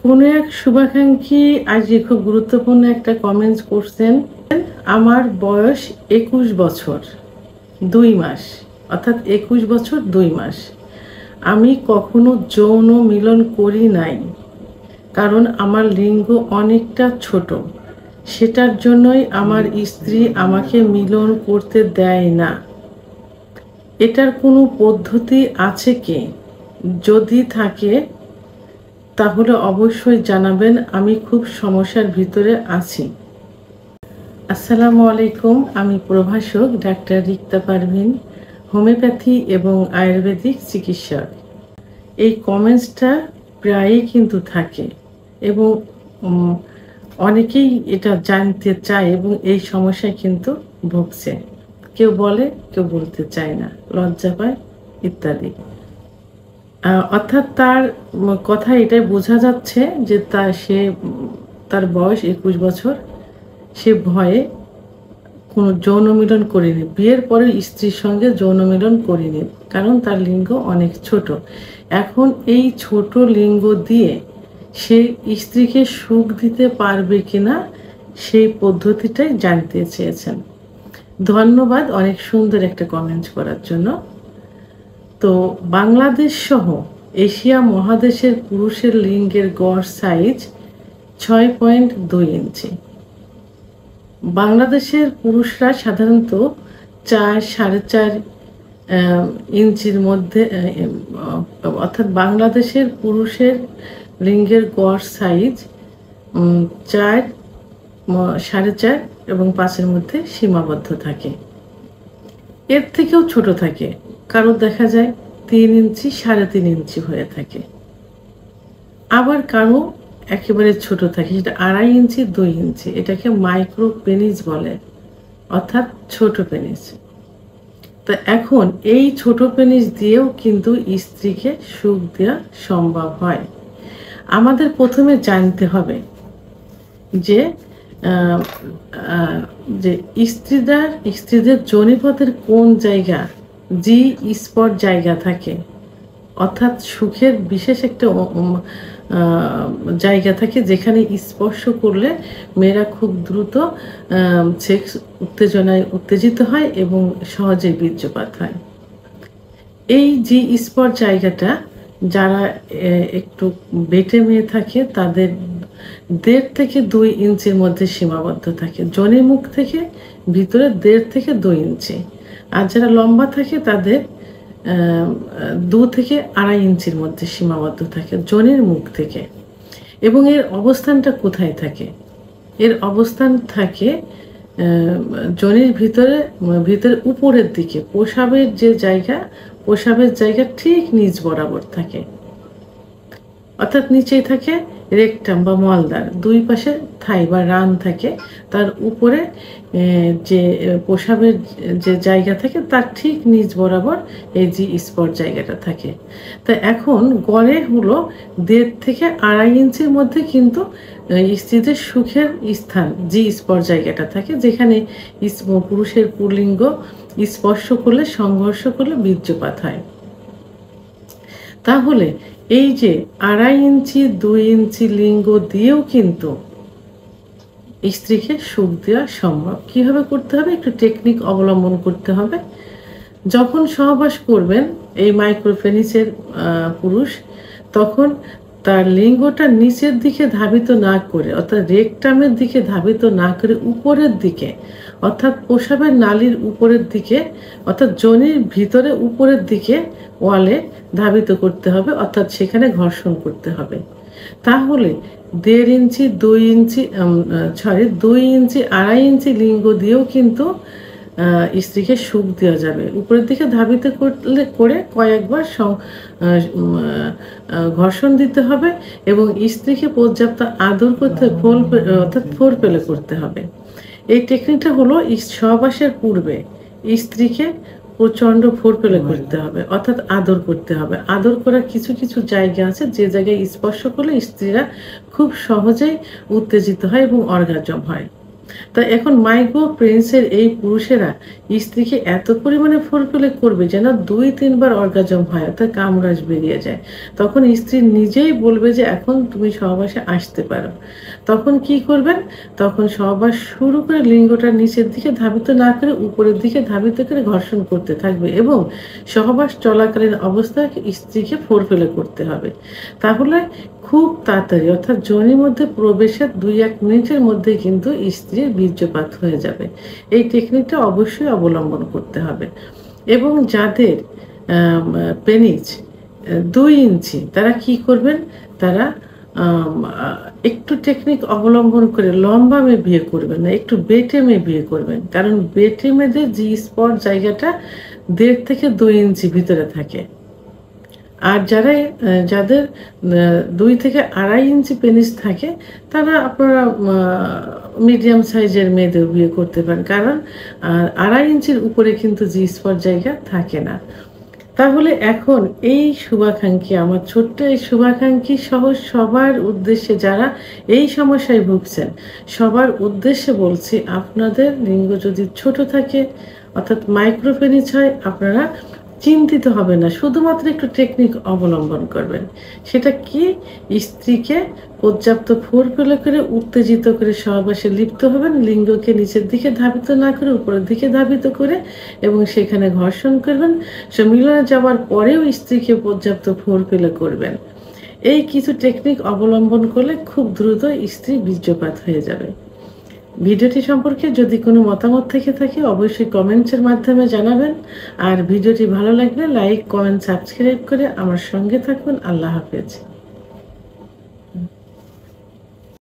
কোনো এক শুভাকাঙ্ক্ষী আজকে খুব গুরুত্বপূর্ণ একটা কমেন্টস করছেন। আমার বয়স 21 বছর 2 মাস, অর্থাৎ 21 বছর 2 মাস। আমি কখনো যৌন মিলন করি নাই, কারণ আমার লিঙ্গ অনেকটা ছোট। সেটার জন্যই আমার স্ত্রী আমাকে মিলন করতে দেয় না। এটার কোনো পদ্ধতি আছে কি? যদি থাকে তাহলে অবশ্যই জানাবেন, আমি খুব সমস্যার ভিতরে আছি। আসসালামু আলাইকুম, আমি প্রভাষক ডাক্তার রিক্তা পারভিন, হোমিওপ্যাথি এবং আয়ুর্বেদিক চিকিৎসক। এই কমেন্টসটা প্রায়ই কিন্তু থাকে এবং অনেকেই এটা জানতে চায় এবং এই সমস্যায় কিন্তু ভুগছে। কেউ বলে, কেউ বলতে চায় না, লজ্জা পায় ইত্যাদি। অর্থাৎ তার কথায় এটাই বোঝা যাচ্ছে যে তার বয়স 21 বছর। সে ভয়ে কোনো যৌন মিলন করেনি, বিয়ের পরে স্ত্রীর সঙ্গে যৌন মিলন করেনি, কারণ তার লিঙ্গ অনেক ছোট। এখন এই ছোট লিঙ্গ দিয়ে সে স্ত্রীকে সুখ দিতে পারবে কিনা সেই পদ্ধতিটাই জানতে চেয়েছেন। ধন্যবাদ অনেক সুন্দর একটা কমেন্ট করার জন্য। তো বাংলাদেশ সহ এশিয়া মহাদেশের পুরুষের লিঙ্গের গড় সাইজ 6.2 ইঞ্চি। বাংলাদেশের পুরুষরা সাধারণত 4-4.5 ইঞ্চির মধ্যে, অর্থাৎ বাংলাদেশের পুরুষের লিঙ্গের গড় সাইজ 4, 4.5 এবং 5-এর মধ্যে সীমাবদ্ধ থাকে। এর থেকেও ছোট থাকে, কারো দেখা যায় 3 ইঞ্চি, 3.5 ইঞ্চি হয়ে থাকে। আবার কারো একেবারে ছোট থাকে, যেটা 2.5 ইঞ্চি, 2 ইঞ্চি। এটাকে মাইক্রো পেনিস বলে, অর্থাৎ ছোট পেনিস। তা এখন এই ছোট পেনিস দিয়েও কিন্তু স্ত্রীকে সুখ দেওয়া সম্ভব হয়। আমাদের প্রথমে জানতে হবে যে স্ত্রীদের যোনিপথের কোন জায়গা জি স্পট জায়গা থাকে, অর্থাৎ সুখের বিশেষ একটা জায়গা থাকে যেখানে স্পর্শ করলে মেয়েরা খুব দ্রুত সেক্স উত্তেজনায় উত্তেজিত হয় এবং সহজে বীর্যপাত হয়। এই জি স্পট জায়গাটা যারা একটু বেটে মেয়ে থাকে তাদের 1.5 থেকে 2 ইঞ্চির মধ্যে সীমাবদ্ধ থাকে। যোনি মুখ থেকে ভিতরে 1.5 থেকে 2 ইঞ্চি। আর যারা লম্বা থাকে তাদের 2 থেকে 2.5 ইঞ্চির মধ্যে সীমাবদ্ধ থাকে যোনির মুখ থেকে। এবং এর অবস্থানটা কোথায় থাকে? এর অবস্থান থাকে যোনির ভিতরে উপরের দিকে, প্রসাবের জায়গা ঠিক নিচ বরাবর থাকে, অর্থাৎ নিচেই থাকে রেকটাম বা মলদ্বার, দুই পাশে থাই বা রান থাকে, তার উপরে যে প্রসাবের যে জায়গা থাকে তার ঠিক নিচ বরাবর এই জি স্পট জায়গাটা থাকে। তা এখন গড়ে হলো 1.5 থেকে 2.5 ইঞ্চির মধ্যে কিন্তু স্ত্রীদের সুখের স্থান জি স্পট জায়গাটা থাকে, যেখানে পুরুষের পুল্লিঙ্গ স্পর্শ করলে, সংঘর্ষ করলে বীর্যপাত হয়। তাহলে এই যে 2.5 ইঞ্চি 2 ইঞ্চি লিঙ্গ দিয়েও কিন্তু স্ত্রীকে সুখ দেওয়া সম্ভব। কিভাবে করতে হবে? একটু টেকনিক অবলম্বন করতে হবে। যখন সহবাস করবেন এই মাইক্রোপেনিসের পুরুষ, তখন তার লিঙ্গটা নিচের দিকে ধাবিত না করে, অর্থাৎ রেকটামের দিকে ধাবিত না করে উপরের দিকে, অর্থাৎ প্রসাবের নালীর উপরের দিকে, অর্থাৎ যোনির ভিতরে উপরের দিকে ওয়ালে ধাবিত করতে হবে, অর্থাৎ সেখানে ঘর্ষণ করতে হবে। তাহলে 1.5 ইঞ্চি 2 ইঞ্চি 2 ইঞ্চি 2.5 ইঞ্চি লিঙ্গ দিয়েও কিন্তু স্ত্রীকে সুখ দেওয়া যাবে। উপরের দিকে ধাবিত করে কয়েকবার ঘর্ষণ দিতে হবে এবং স্ত্রীকে পর্যাপ্ত আদর করতে, অর্থাৎ ফোরপ্লে করতে হবে। এই টেকনিকটা হলো সহবাসের পূর্বে স্ত্রীকে প্রচণ্ড ফোরপ্লে করতে হবে, অর্থাৎ আদর করতে হবে। আদর করার কিছু কিছু জায়গা আছে যে জায়গায় স্পর্শ করলে স্ত্রীরা খুব সহজেই উত্তেজিত হয় এবং অর্গাজম হয়। তা এখন মাইক্রো প্রিন্সের এই পুরুষেরা স্ত্রীকে এত পরিমাণে ফোরপ্লে করবে যেন 2-3 বার অর্গাজম হয়, অর্থাৎ কামরাজ বেরিয়ে যায়। তখন স্ত্রী নিজেই বলবে যে এখন তুমি সহবাসে আসতে পারো। তখন কি করবেন? তখন সহবাস শুরু করে লিঙ্গটা নিচের দিকে ধাবিত না করে উপরের দিকে ধাবিত করে ঘর্ষণ করতে থাকবে এবং সহবাস চলাকালীন অবস্থায় স্ত্রীকে ফোরপ্লে করতে হবে। তাহলে খুব তাড়াতাড়ি অর্থাৎ যোনির মধ্যে প্রবেশের 2-1 মিনিটের মধ্যে কিন্তু স্ত্রীর বীর্যপাত হয়ে যাবে। এই টেকনিকটা অবশ্যই অবলম্বন করতে হবে। এবং যাদের পেনিস 2 ইঞ্চি তারা কি করবেন? তারা একটু টেকনিক অবলম্বন করে লম্বা মেয়ে বিয়ে করবেন না, একটু বেটে মেয়ে বিয়ে করবেন। কারণ বেটে মেয়েদের জি স্পট জায়গাটা 1.5 থেকে 2 ইঞ্চি ভিতরে থাকে। আর যাদের 2 থেকে 2.5 ইঞ্চি পেনিস থাকে তারা আপনারা মিডিয়াম সাইজের মেয়েদের বিয়ে করতে পারেন, কারণ 2.5 ইঞ্চির উপরে কিন্তু জি স্পট জায়গা থাকে না। তাহলে এখন এই শুভাকাঙ্ক্ষী, আমার ছোট্ট এই শুভাকাঙ্ক্ষী সহ সবার উদ্দেশ্যে যারা এই সমস্যায় ভুগছেন সবার উদ্দেশ্যে বলছি, আপনাদের লিঙ্গ যদি ছোট থাকে অর্থাৎ মাইক্রোপেনিস হয়, আপনারা চিন্তিত হবে না, শুধুমাত্র একটু টেকনিক অবলম্বন করবেন। সেটা কি? স্ত্রীকে পর্যাপ্ত ফোরপ্লে করে উত্তেজিত করে সহবাসে লিপ্ত হবেন, লিঙ্গকে নিচের দিকে ধাবিত না করে উপরের দিকে ধাবিত করে, এবং সেখানে ঘর্ষণ করবেন। সে মিলনে যাওয়ার পরেও স্ত্রীকে পর্যাপ্ত ফোরপ্লে করবেন। এই কিছু টেকনিক অবলম্বন করলে খুব দ্রুত স্ত্রী বীর্যপাত হয়ে যাবে। ভিডিওটি সম্পর্কে যদি কোনো মতামত থেকে থাকে অবশ্যই কমেন্টসের মাধ্যমে জানাবেন। আর ভিডিওটি ভালো লাগলে লাইক, কমেন্ট, সাবস্ক্রাইব করে আমার সঙ্গে থাকুন। আল্লাহ হাফেজ।